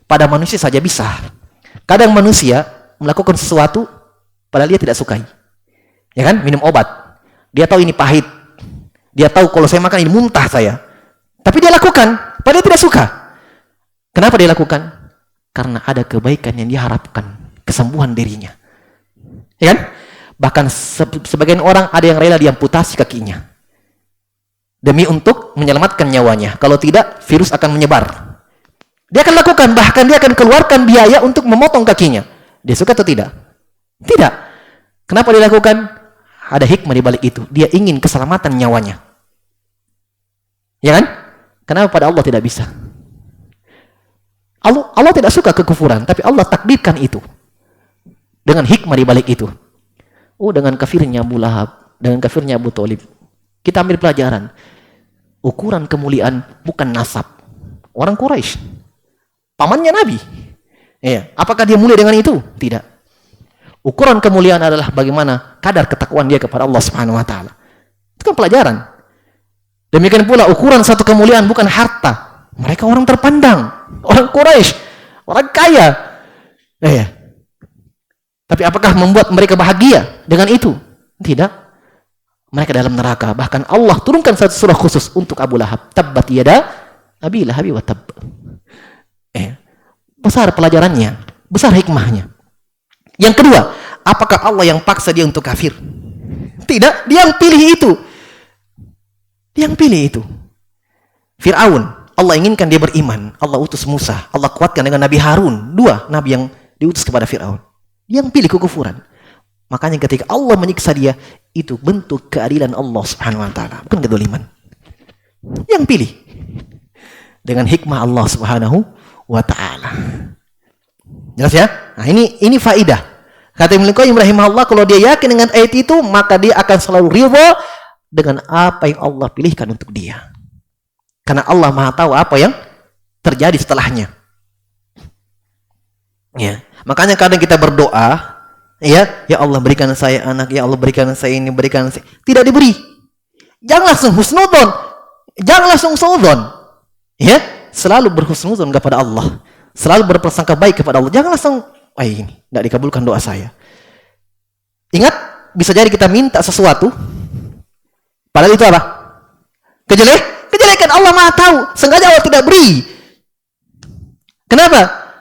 Pada manusia saja bisa. Kadang manusia melakukan sesuatu padahal dia tidak sukai. Ya kan? Minum obat. Dia tahu ini pahit. Dia tahu kalau saya makan ini muntah saya. Tapi dia lakukan, padahal dia tidak suka. Kenapa dia lakukan? Karena ada kebaikan yang dia harapkan, kesembuhan dirinya. Ya kan? Bahkan sebagian orang ada yang rela diamputasi kakinya. demi untuk menyelamatkan nyawanya. Kalau tidak, virus akan menyebar. Dia akan lakukan, bahkan dia akan keluarkan biaya untuk memotong kakinya. Dia suka atau tidak? Tidak. Kenapa dia lakukan? Ada hikmah di balik itu. Dia ingin keselamatan nyawanya. Ya kan? Kenapa pada Allah tidak bisa? Allah tidak suka kekufuran, tapi Allah takdirkan itu. Dengan hikmah di balik itu. Oh, dengan kafirnya Abu Lahab, dengan kafirnya Abu Thalib, kita ambil pelajaran. Ukuran kemuliaan bukan nasab. Orang Quraisy, pamannya Nabi. Ya, apakah dia mulia dengan itu? Tidak. Ukuran kemuliaan adalah bagaimana kadar ketakwaan dia kepada Allah Subhanahu wa taala. Itu kan pelajaran. Demikian pula ukuran satu kemuliaan bukan harta. Mereka orang terpandang, orang Quraisy, orang kaya. Ya. Tapi apakah membuat mereka bahagia dengan itu? Tidak. Mereka dalam neraka. Bahkan Allah turunkan satu surah khusus untuk Abu Lahab. Tabbat yada Abi Lahab wa tabb. Besar pelajarannya, besar hikmahnya. Yang kedua, apakah Allah yang paksa dia untuk kafir? Tidak, dia yang pilih itu. Dia yang pilih itu. Fir'aun, Allah inginkan dia beriman. Allah utus Musa, Allah kuatkan dengan Nabi Harun. Dua nabi yang diutus kepada Fir'aun. Dia yang pilih kekufuran. Makanya ketika Allah menyiksa dia, itu bentuk keadilan Allah Subhanahu wa taala, bukan kedzaliman. Yang pilih dengan hikmah Allah Subhanahu wa ta'ala. Jelas ya? Nah, ini faidah. Kata Ibnu Qayyim rahimahullah, kalau dia yakin dengan ayat itu, maka dia akan selalu ridha dengan apa yang Allah pilihkan untuk dia. Karena Allah Maha tahu apa yang terjadi setelahnya. Ya, makanya kadang kita berdoa, ya Allah berikan saya anak, ya Allah berikan saya ini, berikan saya. Tidak diberi. Jangan langsung husnudzon. Jangan langsung suudzon. Ya, selalu berhusnudzon kepada Allah, selalu berprasangka baik kepada Allah. Jangan langsung, ini tidak dikabulkan doa saya. Ingat, bisa jadi kita minta sesuatu, padahal itu apa? Kejelekan. Allah Maha tahu. Sengaja Allah tidak beri. Kenapa?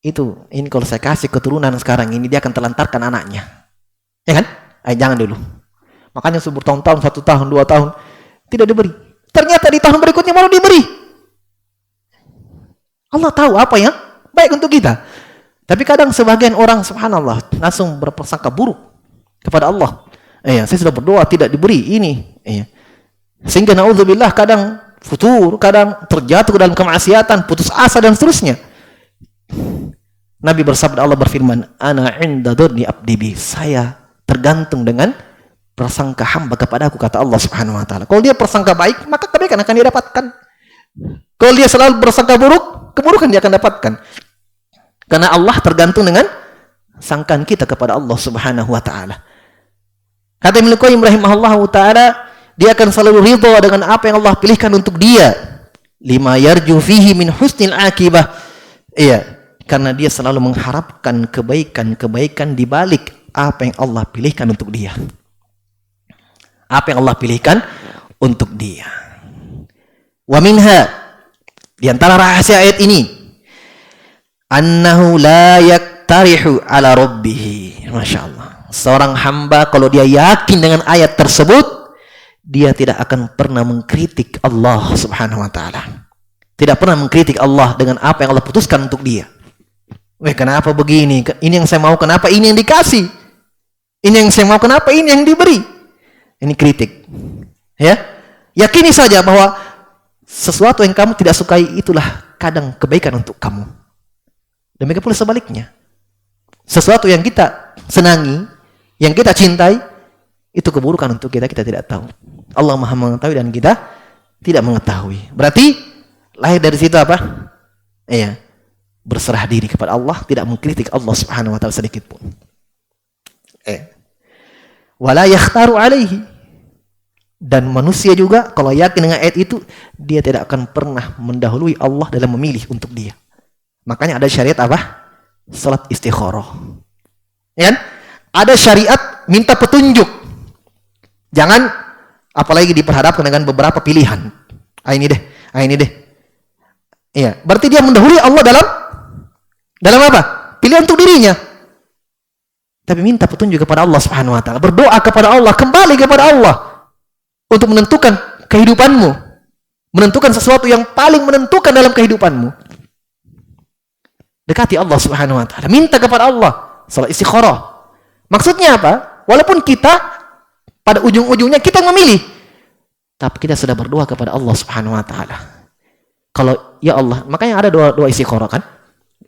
Ini kalau saya kasih keturunan sekarang ini, dia akan telantarkan anaknya. Ya kan? Jangan dulu. Makanya bertahun-tahun, 1 tahun, 2 tahun, tidak diberi. Ternyata di tahun berikutnya baru diberi. Allah tahu apa yang baik untuk kita. Tapi kadang sebagian orang, subhanallah, langsung berprasangka buruk kepada Allah. Saya sudah berdoa tidak diberi ini. Sehingga naudzubillah kadang futur, kadang terjatuh ke dalam kemaksiatan, putus asa dan seterusnya. Nabi bersabda, Allah berfirman, ana inda dzanni abdi bi. Saya tergantung dengan prasangka hamba kepada aku, kata Allah Subhanahu wa taala. Kalau dia prasangka baik, maka kebaikan akan dia dapatkan. Kalau dia selalu bersangka buruk, keburukan dia akan dapatkan. Karena Allah tergantung dengan sangkaan kita kepada Allah Subhanahu wa taala. Kata Ibnu Qayyim rahimahullahu taala, dia akan selalu ridha dengan apa yang Allah pilihkan untuk dia. Lima yarju fihi min husnil akibah. Karena dia selalu mengharapkan kebaikan-kebaikan di balik apa yang Allah pilihkan untuk dia. Apa yang Allah pilihkan untuk dia. Wa minha, di antara rahasia ayat ini, annahu la yaktarihu ala rabbih. Masya Allah. Seorang hamba kalau dia yakin dengan ayat tersebut, dia tidak akan pernah mengkritik Allah Subhanahu wa taala. Tidak pernah mengkritik Allah dengan apa yang Allah putuskan untuk dia. Kenapa begini? Ini yang saya mau, kenapa ini yang dikasih? Ini yang saya mau, kenapa ini yang diberi? Ini kritik. Ya, yakini saja bahwa sesuatu yang kamu tidak sukai itulah kadang kebaikan untuk kamu. Demikian pula sebaliknya. Sesuatu yang kita senangi, yang kita cintai, itu keburukan untuk kita, kita tidak tahu. Allah Maha mengetahui dan kita tidak mengetahui. Berarti lahir dari situ apa? Berserah diri kepada Allah, tidak mengkritik Allah Subhanahu wa taala sedikit pun. Wala yakhtaru alaihi. Dan manusia juga kalau yakin dengan ayat itu, dia tidak akan pernah mendahului Allah dalam memilih untuk dia. Makanya ada syariat apa? Salat istikharah. Ya? Ada syariat minta petunjuk. Jangan apalagi diperhadapkan dengan beberapa pilihan. Ini deh. Berarti dia mendahului Allah dalam apa? Pilihan untuk dirinya. Tapi minta petunjuk kepada Allah Subhanahu wa taala, berdoa kepada Allah, kembali kepada Allah untuk menentukan kehidupanmu, menentukan sesuatu yang paling menentukan dalam kehidupanmu, dekati Allah Subhanahu wa taala, minta kepada Allah, salat istikharah. Maksudnya apa? Walaupun kita pada ujung-ujungnya kita memilih, tapi kita sudah berdoa kepada Allah Subhanahu wa taala. Kalau ya Allah, makanya ada doa istikharah kan?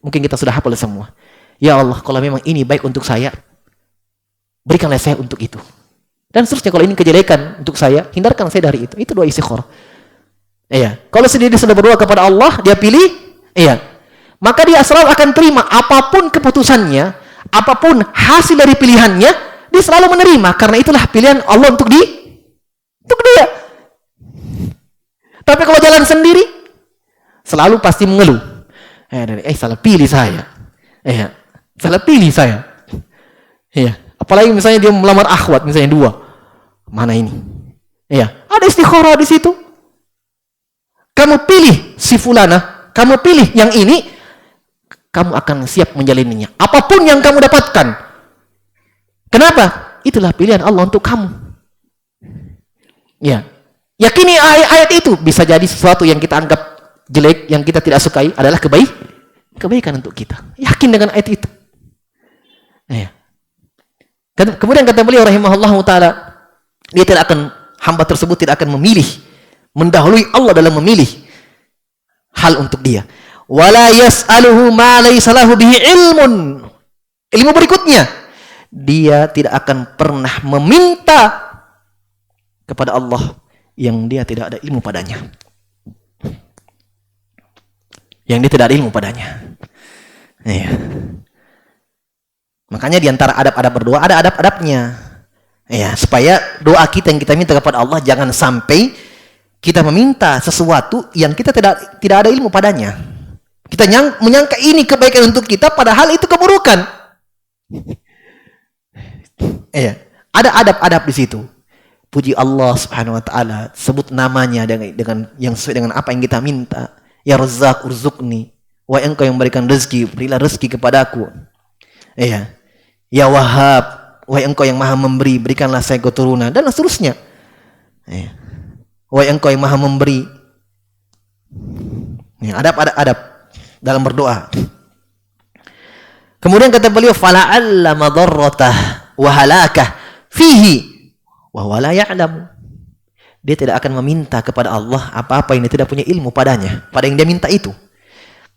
Mungkin kita sudah hafal semua. Ya Allah, kalau memang ini baik untuk saya, berikanlah saya untuk itu. Dan seterusnya, kalau ini kejelekan untuk saya, hindarkan saya dari itu. Itu doa istikharah. Iya. Kalau sendiri sudah berdoa kepada Allah, dia pilih, iya. Maka dia selalu akan terima apapun keputusannya, apapun hasil dari pilihannya, dia selalu menerima karena itulah pilihan Allah untuk dia. Tapi kalau jalan sendiri, selalu pasti mengeluh. Salah pilih saya. Salah pilih saya. Iya. Apalagi misalnya dia melamar akhwat, misalnya 2. Mana ini? Iya. Ada istikharah di situ. Kamu pilih si fulana, kamu pilih yang ini, kamu akan siap menjalaninya. Apapun yang kamu dapatkan. Kenapa? Itulah pilihan Allah untuk kamu. Ya. Yakini ayat itu. Bisa jadi sesuatu yang kita anggap jelek, yang kita tidak sukai adalah kebaikan untuk kita. Yakin dengan ayat itu. Ya. Kemudian kata beliau rahimahullah ta'ala, dia tidak akan, hamba tersebut tidak akan memilih, mendahului Allah dalam memilih hal untuk dia. Wala yas'aluhu ma laysa lahu bihi ilmun. Ilmu berikutnya, dia tidak akan pernah meminta kepada Allah yang dia tidak ada ilmu padanya. Yang dia tidak ada ilmu padanya. Iya. Makanya di antara adab-adab berdoa ada adab-adabnya. Ya, supaya doa kita yang kita minta kepada Allah jangan sampai kita meminta sesuatu yang kita tidak ada ilmu padanya. Kita menyangka ini kebaikan untuk kita padahal itu keburukan. Iya, ada adab-adab di situ. Puji Allah Subhanahu wa taala, sebut namanya dengan yang sesuai dengan apa yang kita minta. Ya Razzaq urzuqni, wahai Engkau yang memberikan rezeki, berilah rezeki kepadaku. Iya. Ya Wahhab, wahai Engkau yang Maha memberi, berikanlah saya keturunan, dan seterusnya. Iya. Wahai Engkau yang Maha memberi. Ya, adab dalam berdoa. Kemudian kata beliau, fala'alla madarratah wa halakah fihi wa huwa la ya'lamu. Dia tidak akan meminta kepada Allah apa-apa yang dia tidak punya ilmu padanya, pada yang dia minta itu.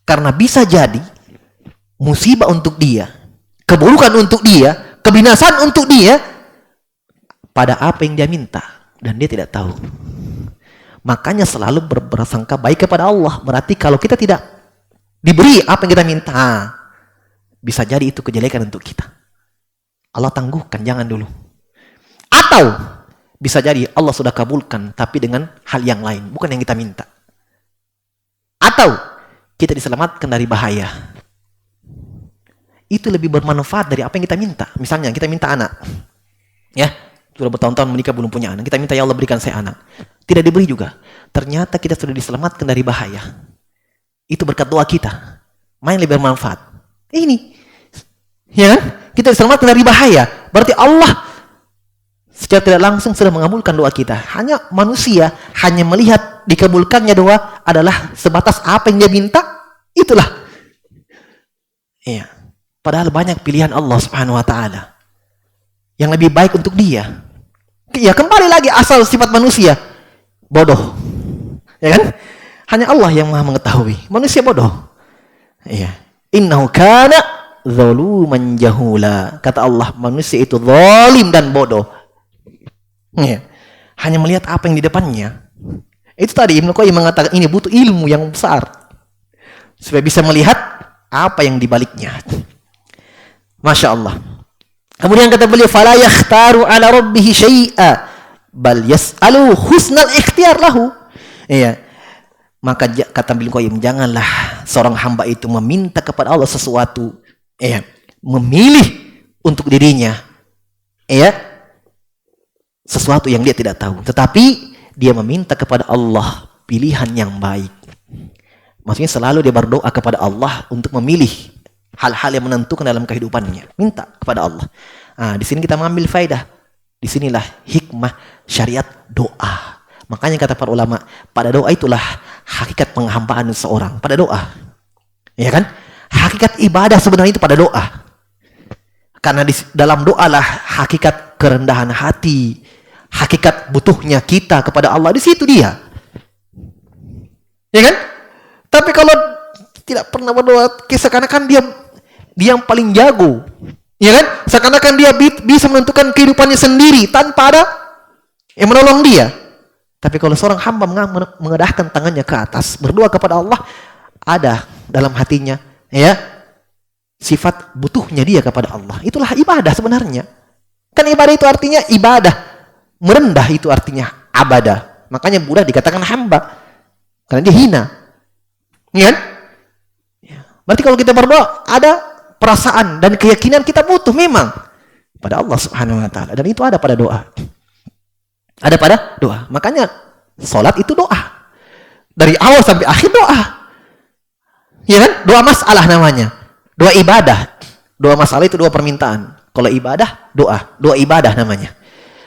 Karena bisa jadi musibah untuk dia, keburukan untuk dia, kebinasaan untuk dia pada apa yang dia minta dan dia tidak tahu. Makanya selalu berprasangka baik kepada Allah. Berarti kalau kita tidak diberi apa yang kita minta, bisa jadi itu kejelekan untuk kita. Allah tangguhkan, jangan dulu. Atau bisa jadi Allah sudah kabulkan tapi dengan hal yang lain, bukan yang kita minta. Atau kita diselamatkan dari bahaya. Itu lebih bermanfaat dari apa yang kita minta. Misalnya kita minta anak. Ya, sudah bertahun-tahun menikah belum punya anak. Kita minta ya Allah berikan saya anak. Tidak diberi juga. Ternyata kita sudah diselamatkan dari bahaya. Itu berkat doa kita. Main lebih bermanfaat. Ini. Ya kan? Kita diselamatkan dari bahaya. Berarti Allah secara tidak langsung sudah mengabulkan doa kita. Hanya manusia hanya melihat dikabulkannya doa adalah sebatas apa yang dia minta, itulah. Iya. Padahal banyak pilihan Allah Subhanahu wa taala yang lebih baik untuk dia. Ya, kembali lagi asal sifat manusia bodoh. Ya kan? Hanya Allah yang Maha mengetahui. Manusia bodoh. Iya. Innahu kana zaluman jahula. Kata Allah, manusia itu zalim dan bodoh. Ya. Hanya melihat apa yang di depannya. Itu tadi Ibnu Qayyim mengatakan ini butuh ilmu yang besar supaya bisa melihat apa yang di baliknya. Masya Allah. Kemudian kata beliau, fala yakhtaru ala rabbih syai'a bal yas'alu husnal ikhtiyar lahu. Iya. Maka kata Ibnu Qayyim, janganlah seorang hamba itu meminta kepada Allah sesuatu, iya, memilih untuk dirinya, iya, sesuatu yang dia tidak tahu, tetapi dia meminta kepada Allah pilihan yang baik. Maksudnya selalu dia berdoa kepada Allah untuk memilih hal-hal yang menentukan dalam kehidupannya. Minta kepada Allah. Nah, di sini kita mengambil faedah. Disinilah hikmah syariat doa. Makanya kata para ulama, pada doa itulah hakikat penghambaan seseorang, pada doa. Ya kan? Hakikat ibadah sebenarnya itu pada doa. Karena di dalam doa lah hakikat kerendahan hati, hakikat butuhnya kita kepada Allah, di situ dia. Ya kan? Tapi kalau tidak pernah berdoa, seakan-akan dia yang paling jago. Ya kan? Seakan-akan dia bisa menentukan kehidupannya sendiri tanpa ada yang menolong dia. Tapi kalau seorang hamba mengadahkan tangannya ke atas, berdoa kepada Allah, ada dalam hatinya, ya, sifat butuhnya dia kepada Allah. Itulah ibadah sebenarnya. Kan ibadah itu artinya ibadah. Merendah itu artinya abadah. Makanya Buddha dikatakan hamba. Karena dia hina. Ya kan? Berarti kalau kita berdoa, ada perasaan dan keyakinan kita butuh memang pada Allah Subhanahu wa taala. Dan itu ada pada doa. Ada pada doa. Makanya salat itu doa. Dari awal sampai akhir doa. Ya kan? Doa masalah namanya. Doa ibadah. Doa masalah itu doa permintaan. Kalau ibadah, doa. Doa ibadah namanya.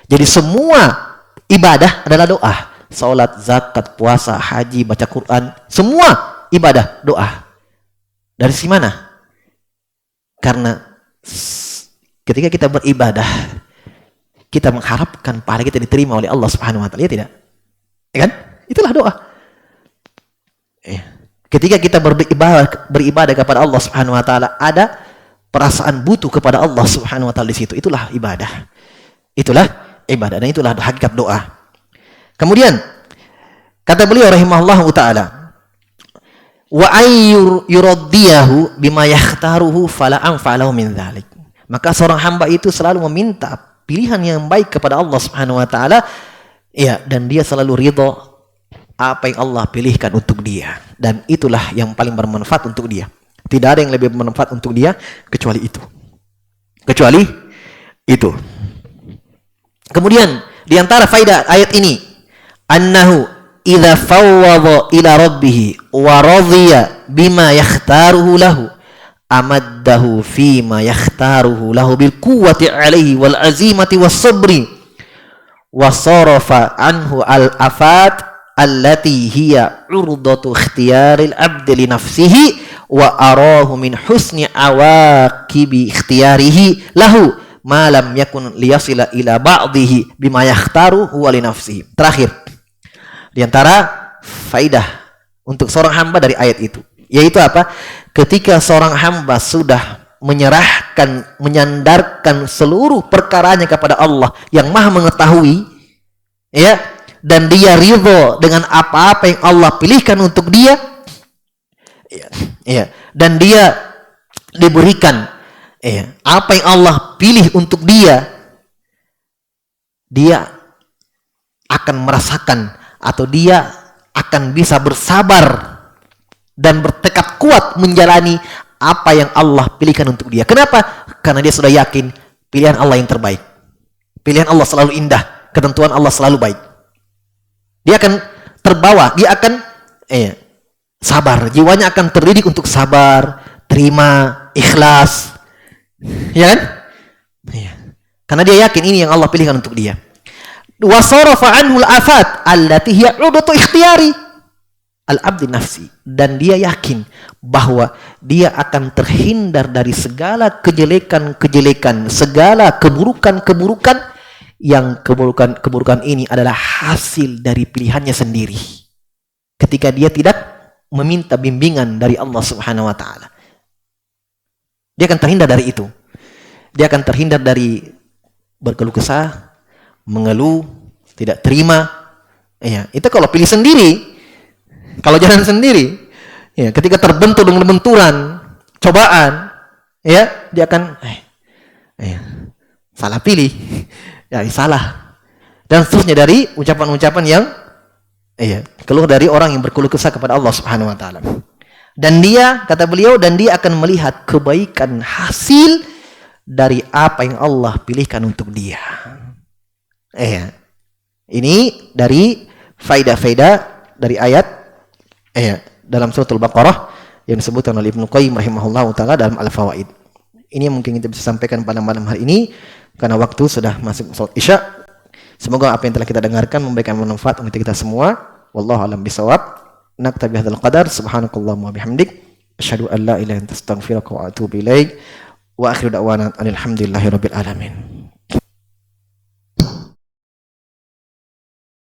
Jadi semua ibadah adalah doa. Salat, zakat, puasa, haji, baca Quran, semua ibadah, doa. Dari si mana? Karena ketika kita beribadah, kita mengharapkan pahala kita diterima oleh Allah Subhanahu wa taala, ya tidak? Ya kan? Itulah doa. Ketika kita beribadah kepada Allah Subhanahu wa taala, ada perasaan butuh kepada Allah Subhanahu wa taala di situ. Itulah ibadah. Itulah ibadah dan itulah hakikat doa. Kemudian kata beliau rahimahullahu taala, wa ayyur yuraddiyahu bima yakhtaruhu fala anfa'alahu min dzalik. Maka seorang hamba itu selalu meminta pilihan yang baik kepada Allah Subhanahu wa taala, ya, dan dia selalu ridha apa yang Allah pilihkan untuk dia, dan itulah yang paling bermanfaat untuk dia. Tidak ada yang lebih bermanfaat untuk dia kecuali itu. Kecuali itu. Kemudian di antara faedah ayat ini, annahu idza fawwadha ila rabbih wa radhiya bima yakhtaruhu lahu amaddahu fima yakhtaruhu lahu bil quwwati alaihi wal azimati was sabri wa sarafa anhu al afat allati hiya urdatu ikhtiyaril abdi li nafsihi wa arahu min husni awaqibi ikhtiyarihi lahu ma lam yakun liyasila ila ba'dihi bima yakhtaru huwa li nafsihi. Terakhir di antara faidah untuk seorang hamba dari ayat itu, yaitu apa? Ketika seorang hamba sudah menyerahkan, menyandarkan seluruh perkaranya kepada Allah yang Maha mengetahui, ya, dan dia ridho dengan apa-apa yang Allah pilihkan untuk dia, ya, dan dia diberikan, ya, apa yang Allah pilih untuk dia, dia akan merasakan atau dia akan bisa bersabar dan bertekad kuat menjalani apa yang Allah pilihkan untuk dia. Kenapa? Karena dia sudah yakin pilihan Allah yang terbaik. Pilihan Allah selalu indah, ketentuan Allah selalu baik. Dia akan terbawa, dia akan sabar, jiwanya akan terdidik untuk sabar, terima, ikhlas. Ya kan? Ya. Karena dia yakin ini yang Allah pilihkan untuk dia. Wa sarafa anhu al-afat allati hiya udatu ikhtiyari al-abdi nafsi, dan dia yakin bahwa dia akan terhindar dari segala kejelekan-kejelekan, segala keburukan-keburukan, yang keburukan ini adalah hasil dari pilihannya sendiri. Ketika dia tidak meminta bimbingan dari Allah Subhanahu wa taala, dia akan terhindar dari itu. Dia akan terhindar dari berkeluh kesah, mengeluh, tidak terima. Ya, itu kalau pilih sendiri. Kalau jalan sendiri, ya, ketika terbentur dengan benturan, cobaan, ya, dia akan salah pilih, ya, salah, dan seterusnya dari ucapan-ucapan yang keluar dari orang yang berkeluh kesah kepada Allah Subhanahu wa taala. Dan dia, kata beliau, dan dia akan melihat kebaikan hasil dari apa yang Allah pilihkan untuk dia. Ini dari faedah-faedah dari ayat dalam surah Al-Baqarah yang disebutkan oleh Ibnu Qayyim rahimahullahu taala dalam Al-Fawaid. Ini yang mungkin kita bisa sampaikan pada malam hari ini karena waktu sudah masuk salat Isya. Semoga apa yang telah kita dengarkan memberikan manfaat untuk kita semua. Wallahu a'lam bishawab. Naktabi hadzal qadar. Subhanakallahumma bihamdik asyhadu an la ilaha illa anta astaghfiruka wa atubu ilaik. Wa akhiru da'wana alhamdulillahi rabbil alamin.